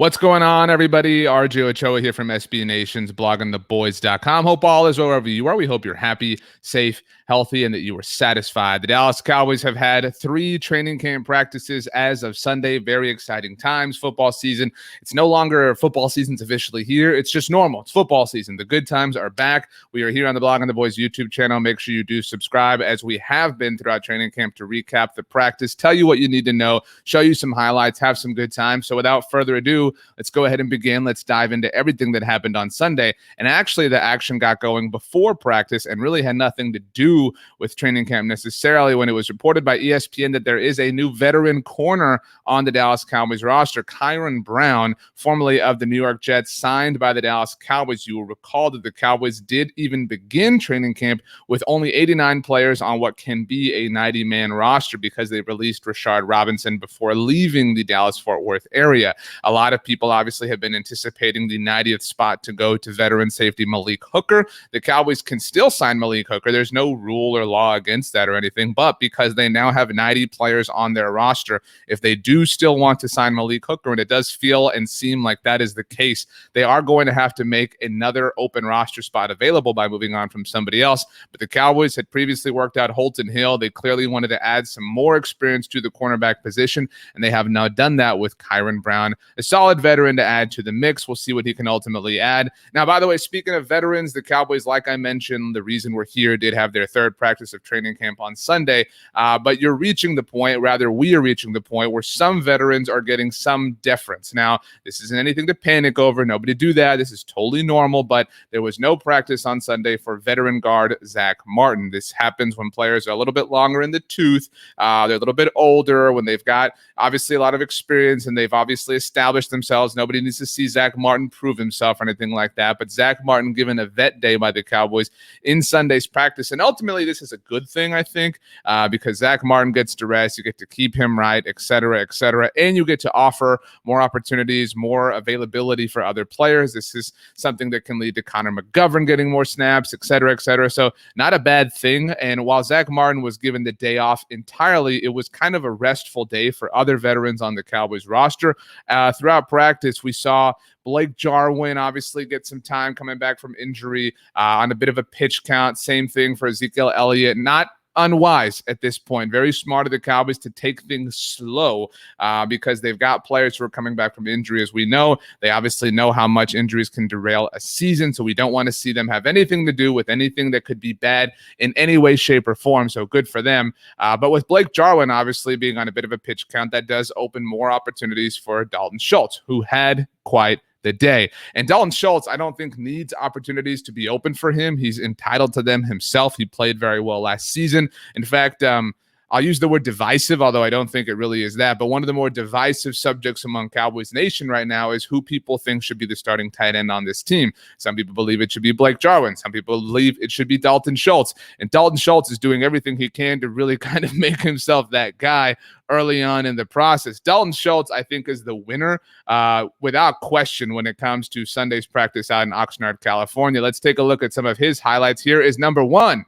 What's going on, everybody? RJ Ochoa here from SB Nation's bloggingtheboys.com. Hope all is well wherever you are. We hope you're happy, safe, healthy, and that you were satisfied. The Dallas Cowboys have had 3 training camp practices as of Sunday. Very exciting times. Football season. It's no longer football season's officially here. It's just normal. It's football season. The good times are back. We are here on the Blogging the Boys YouTube channel. Make sure you do subscribe, as we have been throughout training camp, to recap the practice, tell you what you need to know, show you some highlights, have some good times. So without further ado, let's go ahead and begin. Let's dive into everything that happened on Sunday. And actually, the action got going before practice and really had nothing to do with training camp necessarily, when it was reported by ESPN that there is a new veteran corner on the Dallas Cowboys roster. Kyron Brown, formerly of the New York Jets, signed by the Dallas Cowboys. You will recall that the Cowboys did even begin training camp with only 89 players on what can be a 90-man roster because they released Rashard Robinson before leaving the Dallas-Fort Worth area. A lot of people obviously have been anticipating the 90th spot to go to veteran safety Malik Hooker. The Cowboys can still sign Malik Hooker. There's no rule or law against that or anything, but because they now have 90 players on their roster, if they do still want to sign Malik Hooker, and it does feel and seem like that is the case, they are going to have to make another open roster spot available by moving on from somebody else. But the Cowboys had previously worked out Holton Hill. They clearly wanted to add some more experience to the cornerback position, and they have now done that with Kyron Brown, a solid veteran to add to the mix. We'll see what he can ultimately add. Now, by the way, speaking of veterans, the Cowboys, like I mentioned, the reason we're here, did have their 3rd practice of training camp on Sunday. But you're reaching the point, rather we are reaching the point, where some veterans are getting some deference. Now, this isn't anything to panic over. Nobody do that. This is totally normal, but there was no practice on Sunday for veteran guard Zach Martin. This happens when players are a little bit longer in the tooth. They're a little bit older, when they've got obviously a lot of experience and they've obviously established themselves. Nobody needs to see Zach Martin prove himself or anything like that. But Zach Martin given a vet day by the Cowboys in Sunday's practice. And ultimately, this is a good thing, I think, because Zach Martin gets to rest. You get to keep him right, et cetera, and you get to offer more opportunities, more availability for other players. This is something that can lead to Connor McGovern getting more snaps, et cetera, et cetera. So not a bad thing. And while Zach Martin was given the day off entirely, it was kind of a restful day for other veterans on the Cowboys roster. Throughout practice, we saw Blake Jarwin obviously get some time coming back from injury on a bit of a pitch count. Same thing for Ezekiel Elliott. Not unwise at this point. Very smart of the Cowboys to take things slow because they've got players who are coming back from injury. As we know, they obviously know how much injuries can derail a season, so we don't want to see them have anything to do with anything that could be bad in any way, shape, or form, so good for them. But with Blake Jarwin obviously being on a bit of a pitch count, that does open more opportunities for Dalton Schultz, who had quite the day. And Dalton Schultz, I don't think, needs opportunities to be open for him. He's entitled to them himself. He played very well last season. In fact, I'll use the word divisive, although I don't think it really is that. But one of the more divisive subjects among Cowboys Nation right now is who people think should be the starting tight end on this team. Some people believe it should be Blake Jarwin. Some people believe it should be Dalton Schultz. And Dalton Schultz is doing everything he can to really kind of make himself that guy early on in the process. Dalton Schultz, I think, is the winner without question when it comes to Sunday's practice out in Oxnard, California. Let's take a look at some of his highlights. Here is number 1.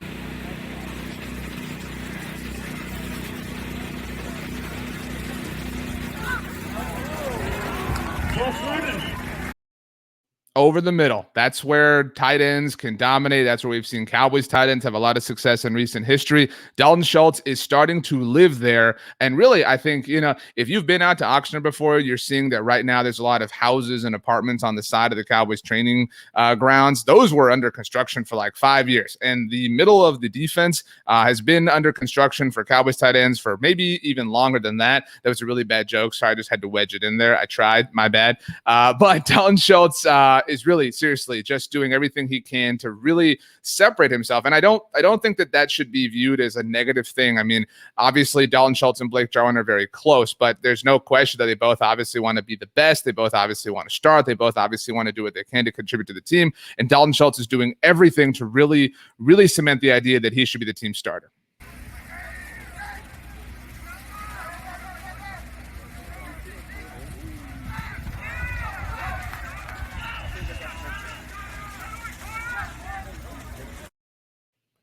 Over the middle. That's where tight ends can dominate. That's where we've seen Cowboys tight ends have a lot of success in recent history. Dalton Schultz is starting to live there. And really, I think, if you've been out to Oxnard before, you're seeing that right now there's a lot of houses and apartments on the side of the Cowboys training grounds. Those were under construction for like 5 years. And the middle of the defense has been under construction for Cowboys tight ends for maybe even longer than that. That was a really bad joke. So I just had to wedge it in there. I tried. My bad. But Dalton Schultz is really seriously just doing everything he can to really separate himself. And I don't think that should be viewed as a negative thing. I mean, obviously Dalton Schultz and Blake Jarwin are very close, but there's no question that they both obviously want to be the best. They both obviously want to start. They both obviously want to do what they can to contribute to the team. And Dalton Schultz is doing everything to really, really cement the idea that he should be the team starter.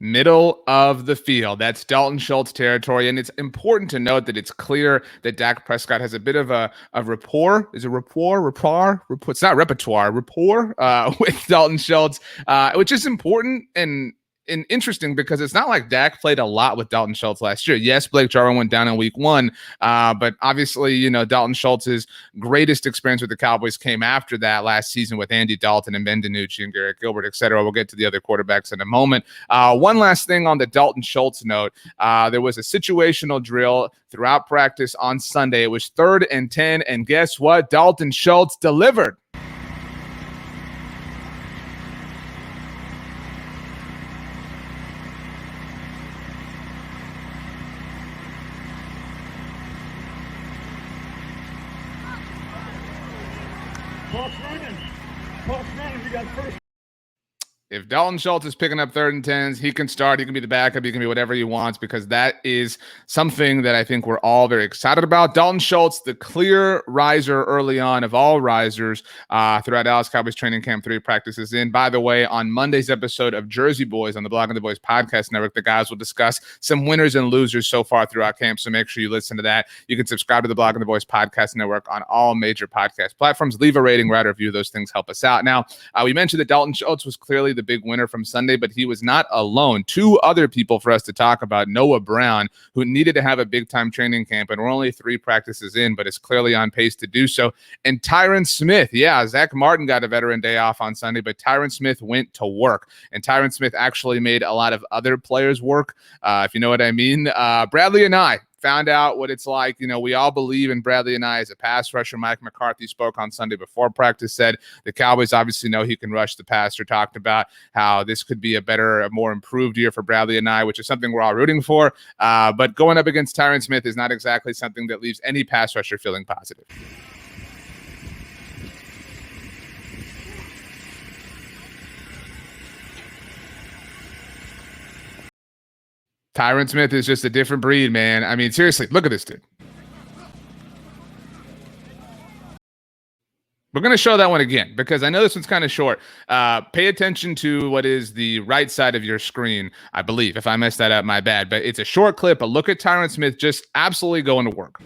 Middle of the field. That's Dalton Schultz territory. And it's important to note that it's clear that Dak Prescott has a bit of a rapport. Is it rapport? It's not repertoire. Rapport with Dalton Schultz, which is important and interesting because it's not like Dak played a lot with Dalton Schultz last year. Yes, Blake Jarwin went down in week 1, but obviously, Dalton Schultz's greatest experience with the Cowboys came after that last season with Andy Dalton and Ben DiNucci and Garrett Gilbert, et cetera. We'll get to the other quarterbacks in a moment. One last thing on the Dalton Schultz note, there was a situational drill throughout practice on Sunday. It was 3rd and 10, and guess what? Dalton Schultz delivered. We got first. If Dalton Schultz is picking up 3rd and 10s, he can start. He can be the backup. He can be whatever he wants because that is something that I think we're all very excited about. Dalton Schultz, the clear riser early on of all risers throughout Dallas Cowboys training camp 3 practices in. By the way, on Monday's episode of Jersey Boys on the Blogging the Boys podcast network, the guys will discuss some winners and losers so far throughout camp, so make sure you listen to that. You can subscribe to the Blogging the Boys podcast network on all major podcast platforms. Leave a rating, write a review. Those things help us out. Now, we mentioned that Dalton Schultz was clearly the big winner from Sunday, but he was not alone. 2 other people for us to talk about. Noah Brown, who needed to have a big-time training camp, and we're only 3 practices in, but is clearly on pace to do so. And Tyron Smith. Yeah, Zach Martin got a veteran day off on Sunday, but Tyron Smith went to work. And Tyron Smith actually made a lot of other players work, if you know what I mean. Bradley and I found out what it's like. We all believe in Bradley and I as a pass rusher. Mike McCarthy spoke on Sunday before practice, said the Cowboys obviously know he can rush the passer, talked about how this could be a more improved year for Bradley and I, which is something we're all rooting for. But going up against Tyron Smith is not exactly something that leaves any pass rusher feeling positive. Tyron Smith is just a different breed, man. I mean, seriously, look at this dude. We're going to show that one again because I know this one's kind of short. Pay attention to what is the right side of your screen, I believe. If I messed that up, my bad. But it's a short clip, but look at Tyron Smith just absolutely going to work.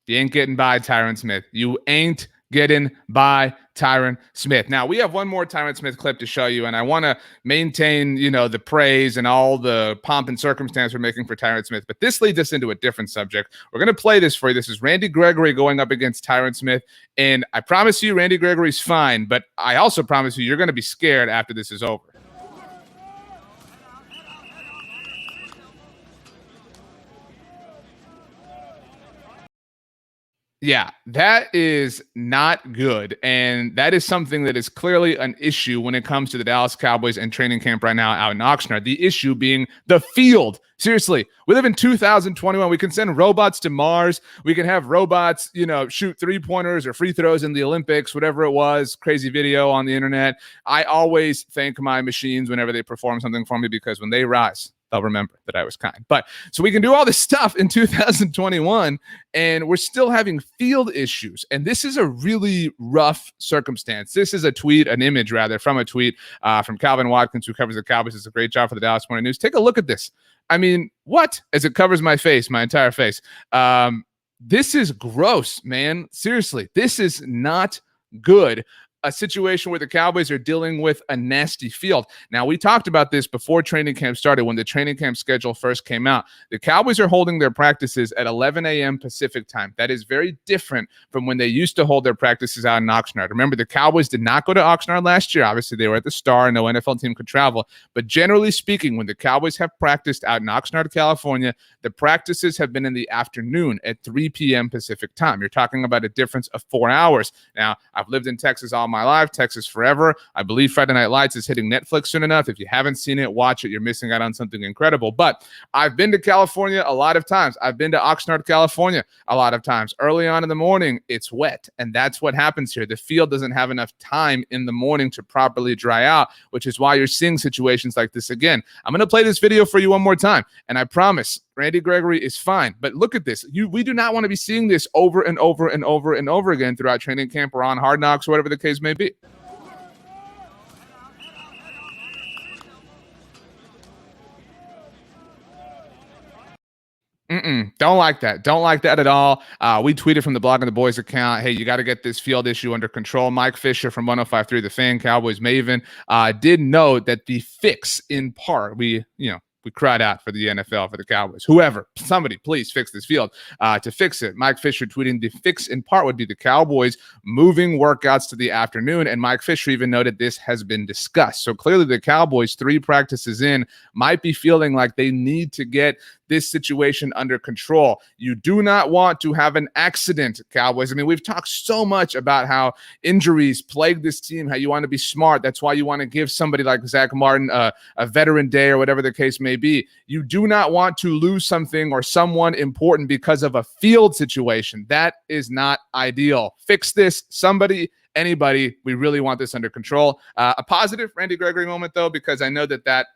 You ain't getting by Tyron Smith. You ain't getting by Tyron Smith. Now, we have one more Tyron Smith clip to show you, and I want to maintain, the praise and all the pomp and circumstance we're making for Tyron Smith, but this leads us into a different subject. We're going to play this for you. This is Randy Gregory going up against Tyron Smith, and I promise you Randy Gregory's fine, but I also promise you're going to be scared after this is over. Yeah, that is not good. And that is something that is clearly an issue when it comes to the Dallas Cowboys and training camp right now out in Oxnard. The issue being the field. Seriously, we live in 2021. We can send robots to Mars. We can have robots, shoot 3-pointers or free throws in the Olympics, whatever it was, crazy video on the internet. I always thank my machines whenever they perform something for me because when they rise, they'll remember that I was kind. But so we can do all this stuff in 2021 and we're still having field issues. And this is a really rough circumstance. This is an image from a tweet from Calvin Watkins, who covers the Cowboys. Does a great job for the Dallas Morning News. Take a look at this. I mean, what? As it covers my face, my entire face. This is gross, man. Seriously, this is not good. A situation where the Cowboys are dealing with a nasty field. Now, we talked about this before training camp started, when the training camp schedule first came out. The Cowboys are holding their practices at 11 a.m. Pacific time. That is very different from when they used to hold their practices out in Oxnard. Remember, the Cowboys did not go to Oxnard last year. Obviously, they were at the Star. No NFL team could travel. But generally speaking, when the Cowboys have practiced out in Oxnard, California, the practices have been in the afternoon at 3 p.m. Pacific time. You're talking about a difference of 4 hours. Now, I've lived in Texas all my life, Texas forever. I believe Friday Night Lights is hitting Netflix soon enough. If you haven't seen it, watch it. You're missing out on something incredible. But I've been to California a lot of times. I've been to Oxnard, California a lot of times. Early on in the morning, it's wet. And that's what happens here. The field doesn't have enough time in the morning to properly dry out, which is why you're seeing situations like this again. I'm going to play this video for you one more time. And I promise Randy Gregory is fine. But look at this. We do not want to be seeing this over and over and over and over again throughout training camp or on Hard Knocks or whatever the case may be. Don't like that. Don't like that at all. We tweeted from the Blog and the Boys account, hey, you got to get this field issue under control. Mike Fisher from 105.3 The Fan, Cowboys Maven, did note that the fix in part, we cried out for the NFL, for the Cowboys, whoever, somebody, please fix this field. To fix it, Mike Fisher tweeting the fix in part would be the Cowboys moving workouts to the afternoon. And Mike Fisher even noted this has been discussed. So clearly the Cowboys, 3 practices in, might be feeling like they need to get this situation under control. You do not want to have an accident, Cowboys. I mean, we've talked so much about how injuries plague this team, how you want to be smart. That's why you want to give somebody like Zach Martin a veteran day or whatever the case may be. You do not want to lose something or someone important because of a field situation. That is not ideal. Fix this, somebody. Anybody, we really want this under control. A positive Randy Gregory moment, though, because I know that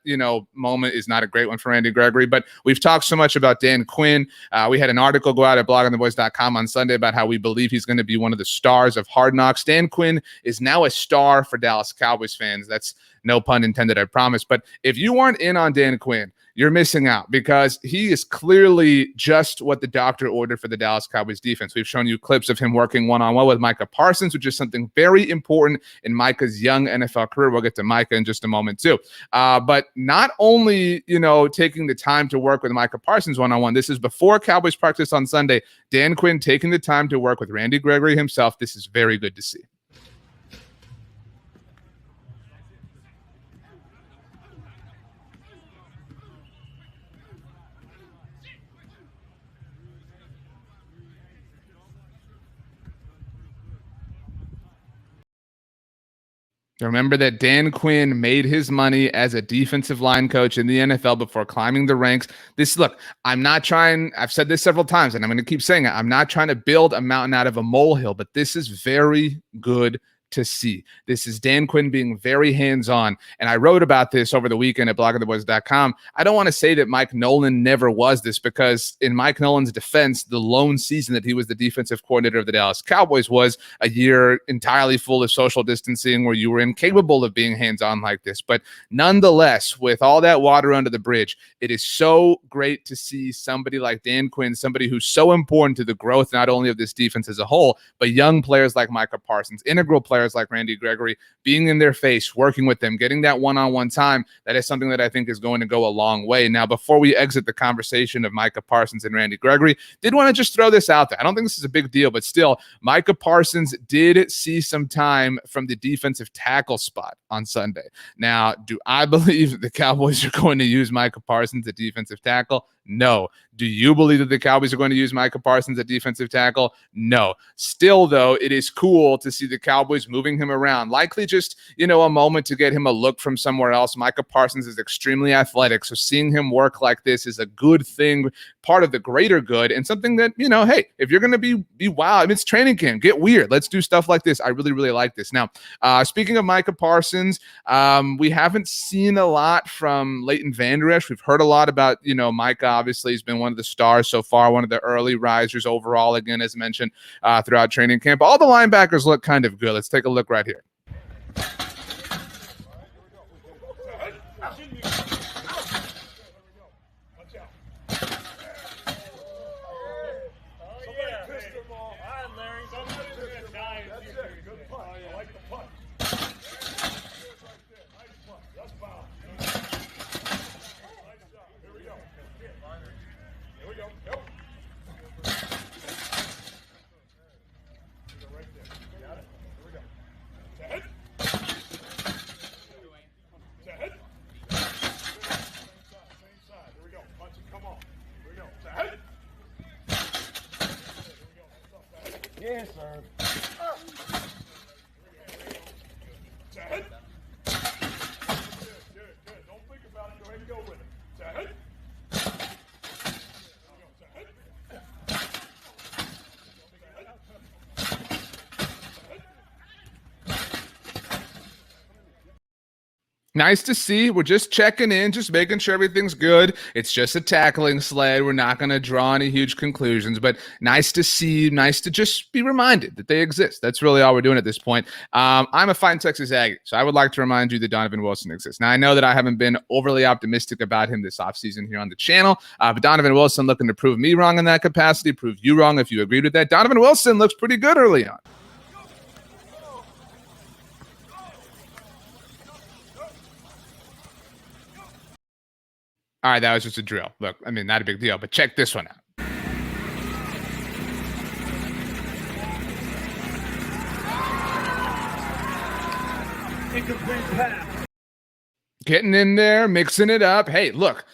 moment is not a great one for Randy Gregory, but we've talked so much about Dan Quinn. We had an article go out at blogontheboys.com on Sunday about how we believe he's going to be one of the stars of Hard Knocks. Dan Quinn is now a star for Dallas Cowboys fans. That's no pun intended, I promise. But if you weren't in on Dan Quinn, you're missing out because he is clearly just what the doctor ordered for the Dallas Cowboys defense. We've shown you clips of him working one-on-one with Micah Parsons, which is something very important in Micah's young NFL career. We'll get to Micah in just a moment too. But not only, taking the time to work with Micah Parsons one-on-one, this is before Cowboys practice on Sunday, Dan Quinn taking the time to work with Randy Gregory himself. This is very good to see. Remember that Dan Quinn made his money as a defensive line coach in the NFL before climbing the ranks. I've said this several times, and I'm going to keep saying it. I'm not trying to build a mountain out of a molehill, but this is very good to see. This is Dan Quinn being very hands-on. And I wrote about this over the weekend at blogontheboys.com. I don't want to say that Mike Nolan never was this, because in Mike Nolan's defense, the lone season that he was the defensive coordinator of the Dallas Cowboys was a year entirely full of social distancing where you were incapable of being hands-on like this. But nonetheless, with all that water under the bridge, it is so great to see somebody like Dan Quinn, somebody who's so important to the growth not only of this defense as a whole, but young players like Micah Parsons, integral players like Randy Gregory, being in their face, working with them, getting that one-on-one time. That is something that I think is going to go a long way. Now, before we exit the conversation of Micah Parsons and Randy Gregory, did want to just throw this out there. I don't think this is a big deal, but still, Micah Parsons did see some time from the defensive tackle spot on Sunday. Now, do I believe that the Cowboys are going to use Micah Parsons at defensive tackle? No. Do you believe that the Cowboys are going to use Micah Parsons at defensive tackle? No. Still, though, it is cool to see the Cowboys moving him around. Likely just, a moment to get him a look from somewhere else. Micah Parsons is extremely athletic, so seeing him work like this is a good thing, part of the greater good, and something that, hey, if you're going to be wild, it's training camp, get weird. Let's do stuff like this. I really, really like this. Now, speaking of Micah Parsons, we haven't seen a lot from Leighton Vander Esch. We've heard a lot about, Micah. Obviously, he's been one of the stars so far, one of the early risers overall, again, as mentioned, throughout training camp. All the linebackers look kind of good. Let's take a look right here. Yes, sir. Good. Don't think about it. Go ahead and go with it. Nice to see. We're just checking in, just making sure everything's good. It's just a tackling sled. We're not going to draw any huge conclusions, but nice to see. Nice to just be reminded that they exist. That's really all we're doing at this point. I'm a fine Texas Aggie, so I would like to remind you that Donovan Wilson exists. Now, I know that I haven't been overly optimistic about him this offseason here on the channel, but Donovan Wilson looking to prove me wrong in that capacity, prove you wrong if you agreed with that. Donovan Wilson looks pretty good early on. All right, that was just a drill. Look, I mean, not a big deal, but check this one out. Incomplete pass. Getting in there, mixing it up. Hey, look,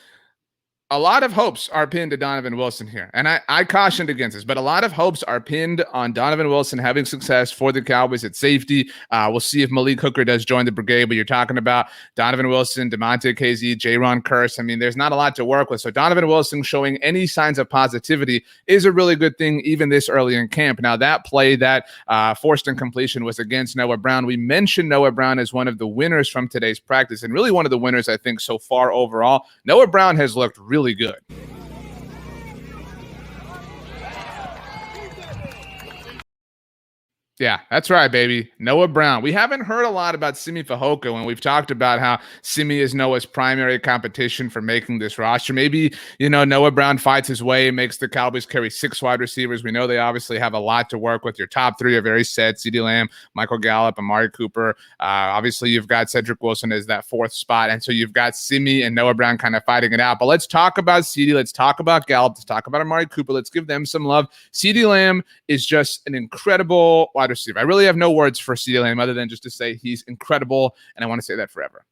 a lot of hopes are pinned to Donovan Wilson here. And I cautioned against this, but a lot of hopes are pinned on Donovan Wilson having success for the Cowboys at safety. We'll see if Malik Hooker does join the brigade, but you're talking about Donovan Wilson, DeMonte KZ, Jaron Kearse. I mean, there's not a lot to work with. So Donovan Wilson showing any signs of positivity is a really good thing, even this early in camp. Now, that play that forced incompletion was against Noah Brown. We mentioned Noah Brown as one of the winners from today's practice, and really one of the winners, I think, so far overall. Noah Brown has looked really good. Yeah, that's right, baby. Noah Brown. We haven't heard a lot about Simi Fehoko when we've talked about how Simi is Noah's primary competition for making this roster. Maybe, Noah Brown fights his way and makes the Cowboys carry 6 wide receivers. We know they obviously have a lot to work with. Your top 3 are very set. CeeDee Lamb, Michael Gallup, Amari Cooper. Obviously, you've got Cedric Wilson as that 4th spot. And so you've got Simi and Noah Brown kind of fighting it out. But let's talk about CeeDee. Let's talk about Gallup. Let's talk about Amari Cooper. Let's give them some love. CeeDee Lamb is just an incredible wide receiver. I really have no words for CeeDee Lamb other than just to say he's incredible, and I want to say that forever.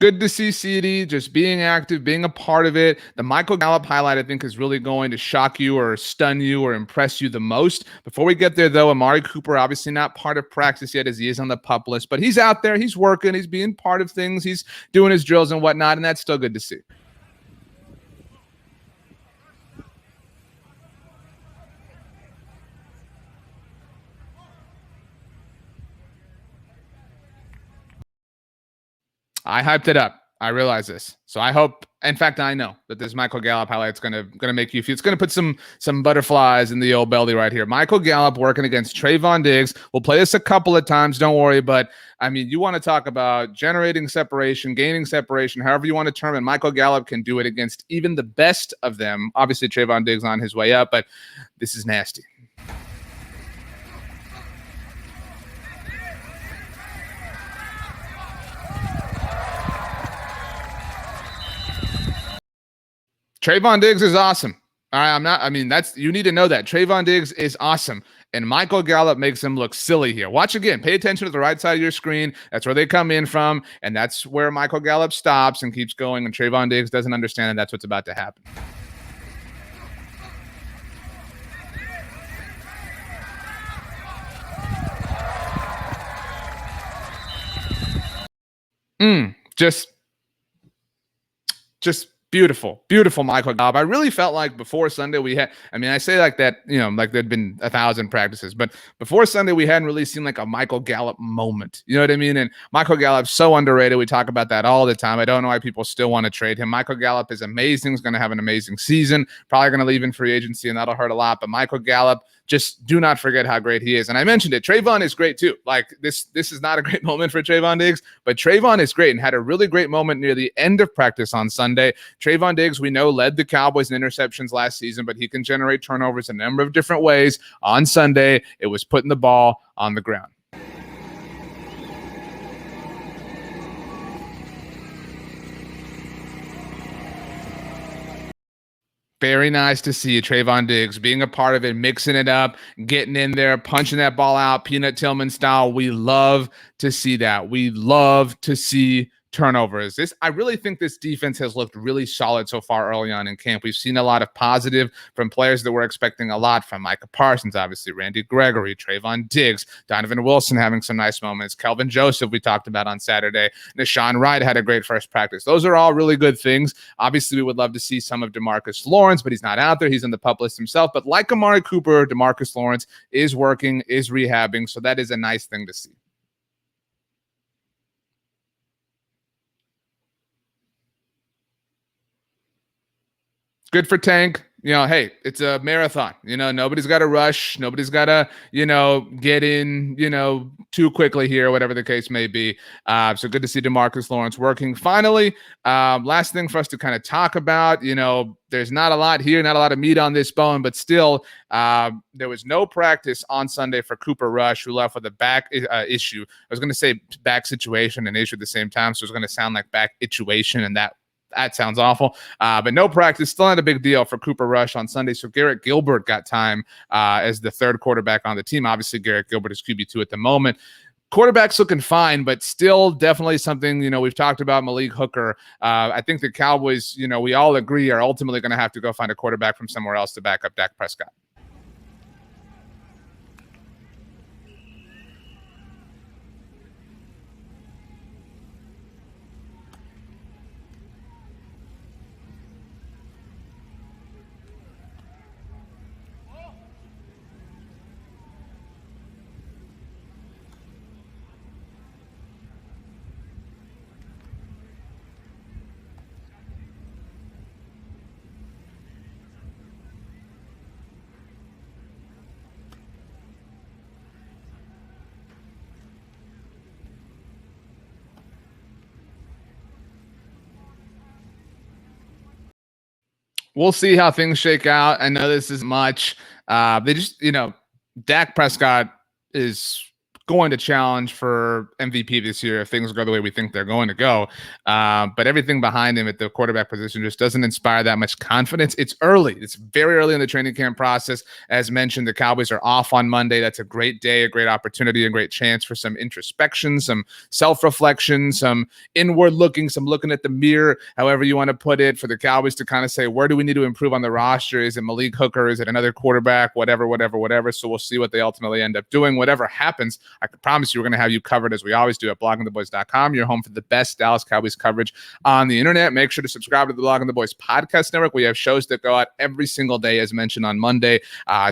Good to see CeeDee just being active, being a part of it. The Michael Gallup highlight, I think, is really going to shock you or stun you or impress you the most. Before we get there, though, Amari Cooper, obviously not part of practice yet as he is on the PUP list, but he's out there, he's working, he's being part of things, he's doing his drills and whatnot, and that's still good to see. I hyped it up. I realize this. So I hope, in fact, I know that this Michael Gallup highlight's gonna make you feel, it's gonna put some butterflies in the old belly right here. Michael Gallup working against Trayvon Diggs. We'll play this a couple of times, don't worry, but I mean, you want to talk about generating separation, gaining separation, however you want to term it. Michael Gallup can do it against even the best of them. Obviously, Trayvon Diggs on his way up, but this is nasty. Trayvon Diggs is awesome. All right, you need to know that. Trayvon Diggs is awesome. And Michael Gallup makes him look silly here. Watch again. Pay attention to the right side of your screen. That's where they come in from. And that's where Michael Gallup stops and keeps going. And Trayvon Diggs doesn't understand that that's what's about to happen. Just beautiful, beautiful Michael Gallup. I really felt like before Sunday I say like that, like there'd been 1,000 practices, but before Sunday we hadn't really seen like a Michael Gallup moment. You know what I mean? And Michael Gallup's so underrated. We talk about that all the time. I don't know why people still want to trade him. Michael Gallup is amazing. He's going to have an amazing season. Probably going to leave in free agency, and that'll hurt a lot. But Michael Gallup, just do not forget how great he is. And I mentioned it. Trayvon is great too. Like this is not a great moment for Trayvon Diggs, but Trayvon is great and had a really great moment near the end of practice on Sunday. Trayvon Diggs, we know, led the Cowboys in interceptions last season, but he can generate turnovers a number of different ways. On Sunday, it was putting the ball on the ground. Very nice to see Trayvon Diggs being a part of it, mixing it up, getting in there, punching that ball out, Peanut Tillman style. We love to see that. We love to see turnovers. I really think this defense has looked really solid so far early on in camp. We've seen a lot of positive from players that we're expecting a lot from. Micah Parsons, obviously, Randy Gregory, Trayvon Diggs, Donovan Wilson having some nice moments, Kelvin Joseph we talked about on Saturday, Nashawn Wright had a great first practice. Those are all really good things. Obviously, we would love to see some of DeMarcus Lawrence, but he's not out there. He's in the PUP list himself. But like Amari Cooper, DeMarcus Lawrence is working, is rehabbing, so that is a nice thing to see. Good for Tank. Hey, it's a marathon. Nobody's got to rush. Nobody's got to, get in, too quickly here, whatever the case may be. So good to see DeMarcus Lawrence working. Finally, last thing for us to kind of talk about, there's not a lot here, not a lot of meat on this bone, but still, there was no practice on Sunday for Cooper Rush, who left with a back issue. I was going to say back situation and issue at the same time, so it's going to sound like back ituation, and that sounds awful. But no practice, still not a big deal for Cooper Rush on Sunday. So Garrett Gilbert got time as the third quarterback on the team. Obviously, Garrett Gilbert is QB2 at the moment. Quarterback's looking fine, but still definitely something, we've talked about Malik Hooker. I think the Cowboys, we all agree are ultimately going to have to go find a quarterback from somewhere else to back up Dak Prescott. We'll see how things shake out. I know this is much. They just, Dak Prescott is going to challenge for MVP this year if things go the way we think they're going to go. But everything behind him at the quarterback position just doesn't inspire that much confidence. It's early. It's very early in the training camp process. As mentioned, the Cowboys are off on Monday. That's a great day, a great opportunity, a great chance for some introspection, some self-reflection, some inward looking, some looking at the mirror, however you want to put it, for the Cowboys to kind of say, where do we need to improve on the roster? Is it Malik Hooker? Is it another quarterback? Whatever. So we'll see what they ultimately end up doing. Whatever happens, I can promise you we're going to have you covered, as we always do, at bloggingtheboys.com. You're home for the best Dallas Cowboys coverage on the internet. Make sure to subscribe to the Blogging the Boys podcast network. We have shows that go out every single day, as mentioned on Monday,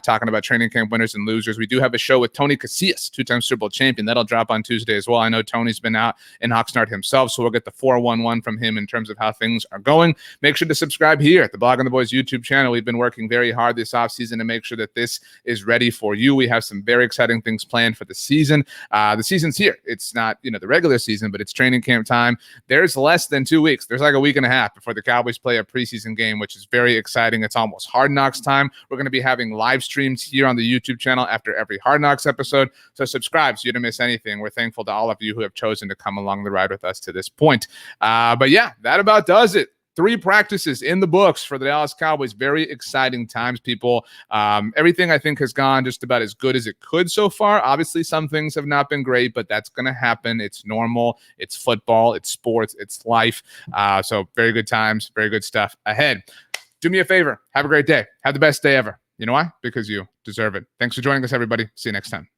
talking about training camp winners and losers. We do have a show with Tony Casillas, two-time Super Bowl champion. That'll drop on Tuesday as well. I know Tony's been out in Oxnard himself, so we'll get the 411 from him in terms of how things are going. Make sure to subscribe here at the Blogging the Boys YouTube channel. We've been working very hard this offseason to make sure that this is ready for you. We have some very exciting things planned for the season. The season's here. It's not, the regular season, but it's training camp time. There's less than 2 weeks. There's like a week and a half before the Cowboys play a preseason game, which is very exciting. It's almost Hard Knocks time. We're going to be having live streams here on the YouTube channel after every Hard Knocks episode. So subscribe so you don't miss anything. We're thankful to all of you who have chosen to come along the ride with us to this point. But yeah, that about does it. 3 practices in the books for the Dallas Cowboys. Very exciting times, people. Everything, I think, has gone just about as good as it could so far. Obviously, some things have not been great, but that's going to happen. It's normal. It's football. It's sports. It's life. So very good times, very good stuff ahead. Do me a favor. Have a great day. Have the best day ever. You know why? Because you deserve it. Thanks for joining us, everybody. See you next time.